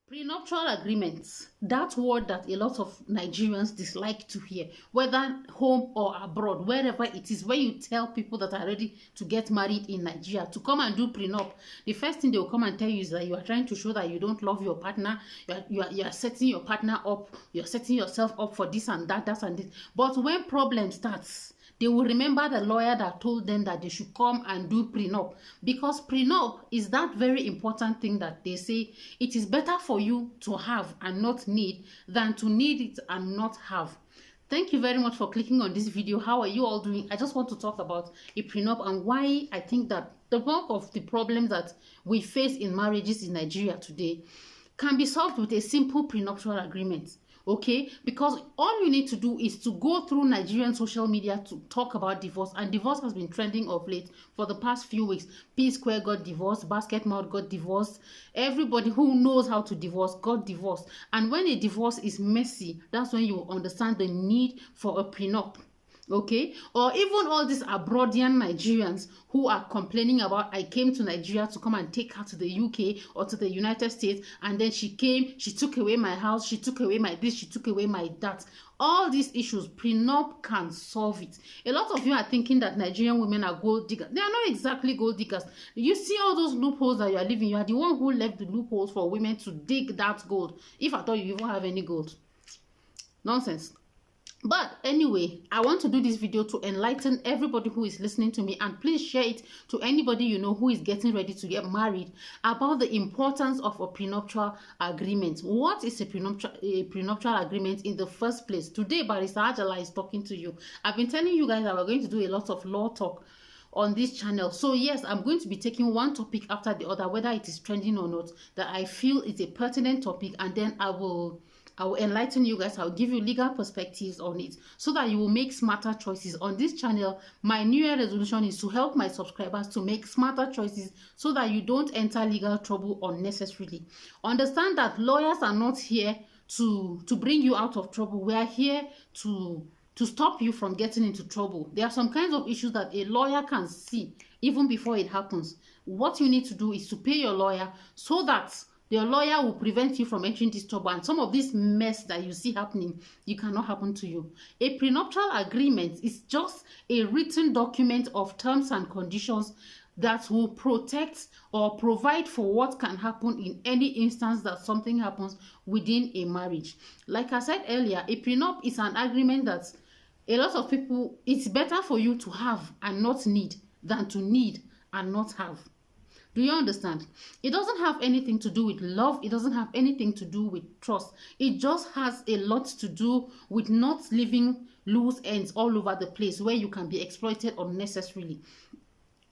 Prenuptial agreements, that word that a lot of Nigerians dislike to hear, whether home or abroad, wherever it is, when you tell people that are ready to get married in Nigeria to come and do prenup, the first thing they will come and tell you is that you are trying to show that you don't love your partner, you are setting your partner up, you are setting yourself up for this and that and this. But when problem starts, they will remember the lawyer that told them that they should come and do prenup, because prenup is that very important thing that they say it is better for you to have and not need than to need it and not have. Thank you very much for clicking on this video. How are you all doing? I just want to talk about a prenup and why I think that the bulk of the problems that we face in marriages in Nigeria today can be solved with a simple prenuptial agreement. Okay, because all you need to do is to go through Nigerian social media to talk about divorce, and divorce has been trending of late for the past few weeks. P Square got divorced, Basket Mouth got divorced, everybody who knows how to divorce got divorced. And when a divorce is messy, that's when you understand the need for a prenup. Okay, or even all these abroadian Nigerians who are complaining about, I came to Nigeria to come and take her to the UK or to the United States, and then she came, she took away my house, she took away my this, she took away my that. All these issues, prenup can solve it. A lot of you are thinking that Nigerian women are gold diggers. They are not exactly gold diggers. You see all those loopholes that you are living, you are the one who left the loopholes for women to dig that gold, if I thought you even have any gold. Nonsense. But anyway, I want to do this video to enlighten everybody who is listening to me, and please share it to anybody you know who is getting ready to get married, about the importance of a prenuptial agreement. What is a prenuptial agreement in the first place? Today, Barrister Ajala is talking to you. I've been telling you guys that we're going to do a lot of law talk on this channel. So yes, I'm going to be taking one topic after the other, whether it is trending or not, that I feel is a pertinent topic, and then I will enlighten you guys. I'll give you legal perspectives on it so that you will make smarter choices. On this channel, my New Year resolution is to help my subscribers to make smarter choices so that you don't enter legal trouble unnecessarily. Understand that lawyers are not here to bring you out of trouble. We are here to stop you from getting into trouble. There are some kinds of issues that a lawyer can see even before it happens. What you need to do is to pay your lawyer so that your lawyer will prevent you from entering this trouble, and some of this mess that you see happening, it cannot happen to you. A prenuptial agreement is just a written document of terms and conditions that will protect or provide for what can happen in any instance that something happens within a marriage. Like I said earlier, a prenup is an agreement that a lot of people, it's better for you to have and not need than to need and not have. Do you understand? It doesn't have anything to do with love. It doesn't have anything to do with trust. It just has a lot to do with not leaving loose ends all over the place where you can be exploited unnecessarily.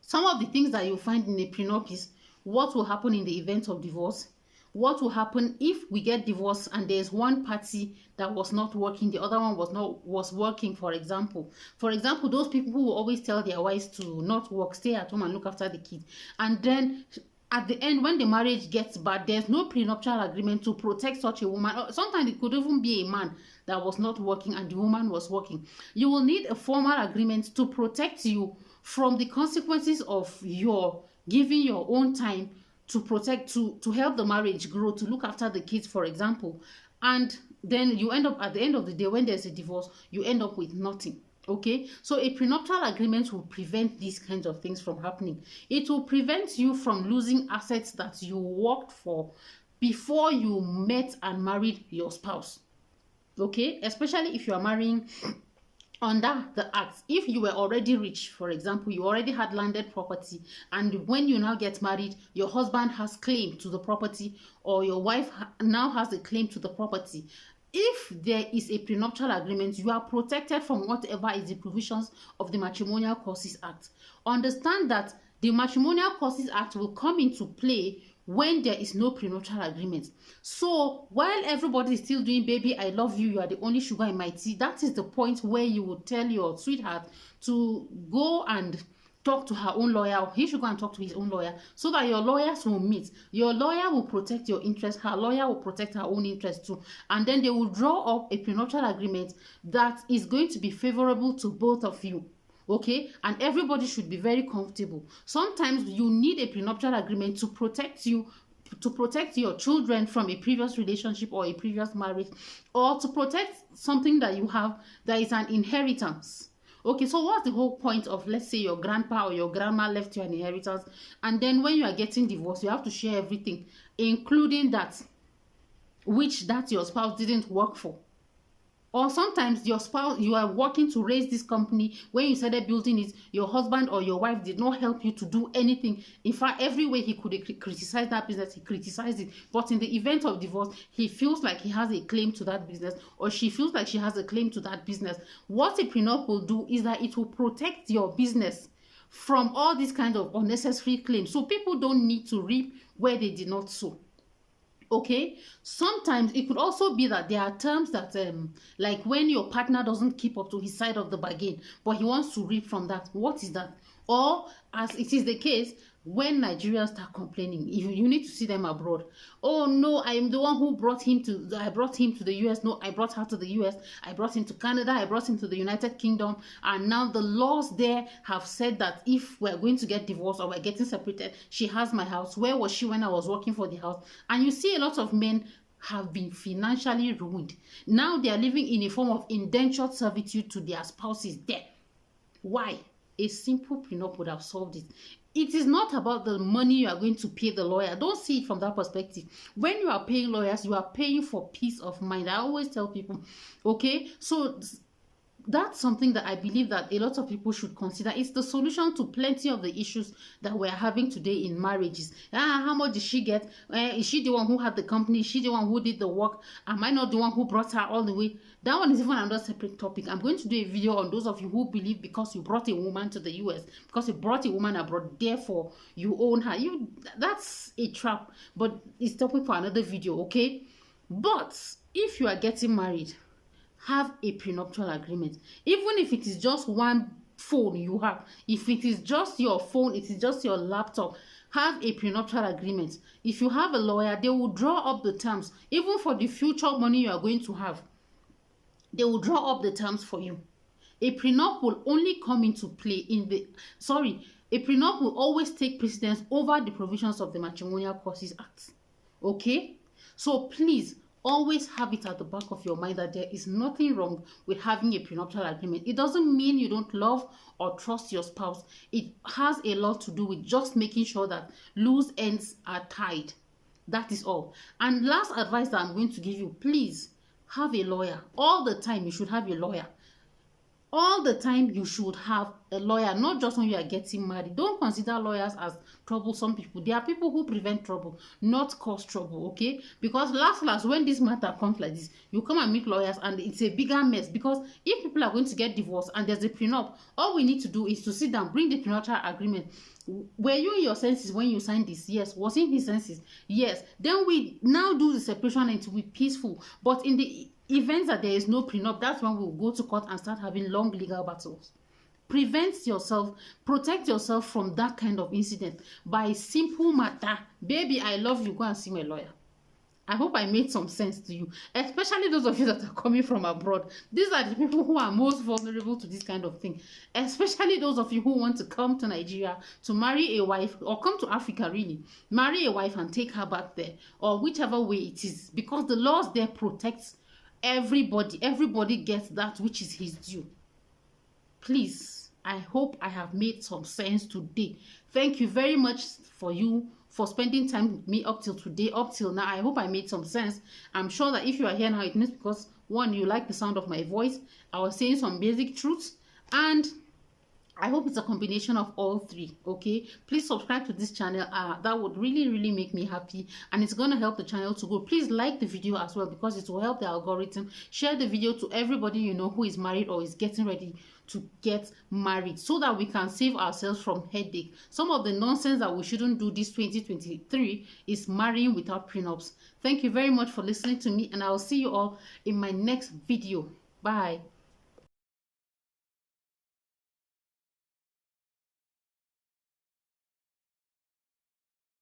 Some of the things that you'll find in a prenup is what will happen in the event of divorce, what will happen if we get divorced and there's one party that was not working, the other one was working, for example. For example, those people who will always tell their wives to not work, stay at home and look after the kids. And then at the end, when the marriage gets bad, there's no prenuptial agreement to protect such a woman. Or sometimes it could even be a man that was not working and the woman was working. You will need a formal agreement to protect you from the consequences of your giving your own time to protect, to help the marriage grow, to look after the kids, for example. And then you end up, at the end of the day, when there's a divorce, you end up with nothing. Okay, so a prenuptial agreement will prevent these kinds of things from happening. It will prevent you from losing assets that you worked for before you met and married your spouse. Okay, especially if you are marrying under the act. If you were already rich, for example, you already had landed property, and when you now get married, your husband has claim to the property, or your wife now has a claim to the property. If there is a prenuptial agreement, you are protected from whatever is the provisions of the Matrimonial Causes Act. Understand that the Matrimonial Causes Act will come into play when there is no prenuptial agreement. So while everybody is still doing baby I love you, you are the only sugar in my tea, that is the point where you would tell your sweetheart to go and talk to her own lawyer, or he should go and talk to his own lawyer, so that your lawyers will meet. Your lawyer will protect your interest, her lawyer will protect her own interest too, and then they will draw up a prenuptial agreement that is going to be favorable to both of you. Okay, and everybody should be very comfortable. Sometimes you need a prenuptial agreement to protect you to protect your children from a previous relationship or a previous marriage, or to protect something that you have that is an inheritance. Okay, so what's the whole point of, let's say, your grandpa or your grandma left you an inheritance, and then when you are getting divorced, you have to share everything, including that which that your spouse didn't work for? Or sometimes your spouse, you are working to raise this company. When you started building it, your husband or your wife did not help you to do anything. In fact, every way he could criticize that business, he criticized it. But in the event of divorce, he feels like he has a claim to that business, or she feels like she has a claim to that business. What a prenup will do is that it will protect your business from all these kinds of unnecessary claims. So people don't need to reap where they did not sow. Okay, sometimes it could also be that there are terms that like when your partner doesn't keep up to his side of the bargain, but he wants to reap from that. What is that? Or as it is the case, when Nigerians start complaining, you need to see them abroad. Oh no, I am the one who brought him to, I brought him to the US. No, I brought her to the US. I brought him to Canada. I brought him to the United Kingdom. And now the laws there have said that if we're going to get divorced or we're getting separated, she has my house. Where was she when I was working for the house? And you see a lot of men have been financially ruined. Now they are living in a form of indentured servitude to their spouses there. Why? A simple prenup would have solved it. It is not about the money you are going to pay the lawyer. Don't see it from that perspective. When you are paying lawyers, you are paying for peace of mind. I always tell people, okay, so that's something that I believe that a lot of people should consider. It's the solution to plenty of the issues that we're having today in marriages. How much did she get? Is she the one who had the company? Is she the one who did the work? Am I not the one who brought her all the way? That one is even another separate topic. I'm going to do a video on those of you who believe because you brought a woman to the US, because you brought a woman abroad, therefore you own her. That's a trap, but it's topic for another video, okay? But if you are getting married, have a prenuptial agreement. Even if it is just one phone you have, if it is just your phone, it is just your laptop, have a prenuptial agreement. If you have a lawyer, they will draw up the terms. Even for the future money you are going to have, they will draw up the terms for you. A prenup will only come into play a prenup will always take precedence over the provisions of the Matrimonial Causes Act. Okay? So please, always have it at the back of your mind that there is nothing wrong with having a prenuptial agreement. It doesn't mean you don't love or trust your spouse. It has a lot to do with just making sure that loose ends are tied. That is all. And last advice that I'm going to give you, please have a lawyer. All the time you should have a lawyer. All the time you should have a lawyer, not just when you are getting married. Don't consider lawyers as troublesome people. There are people who prevent trouble, not cause trouble, okay? Because last when this matter comes like this, you come and meet lawyers and it's a bigger mess. Because if people are going to get divorced and there's a prenup, all we need to do is to sit down, bring the prenuptial agreement. Were you in your senses when you signed this? Yes. Was he in his senses? Yes. Then we now do the separation and it will be peaceful. But in the event that there is no prenup, that's when we'll go to court and start having long legal battles. Protect yourself from that kind of incident by simple matter. Baby, I love you, go and see my lawyer. I hope I made some sense to you, especially those of you that are coming from abroad. These are the people who are most vulnerable to this kind of thing, especially those of you who want to come to Nigeria to marry a wife, or come to Africa really, marry a wife and take her back there, or whichever way it is, because the laws there protects everybody gets that which is his due. Please, I hope I have made some sense today. Thank you very much for spending time with me up till today, up till now. I hope I made some sense. I'm sure that if you are here now, it means because one, you like the sound of my voice. I was saying some basic truths, and I hope it's a combination of all three. Okay, please subscribe to this channel. That would really make me happy, and it's going to help the channel to grow. Please like the video as well, because it will help the algorithm. Share the video to everybody you know who is married or is getting ready to get married, so that we can save ourselves from headache. Some of the nonsense that we shouldn't do this 2023 is marrying without prenups. Thank you very much for listening to me, and I'll see you all in my next video. Bye.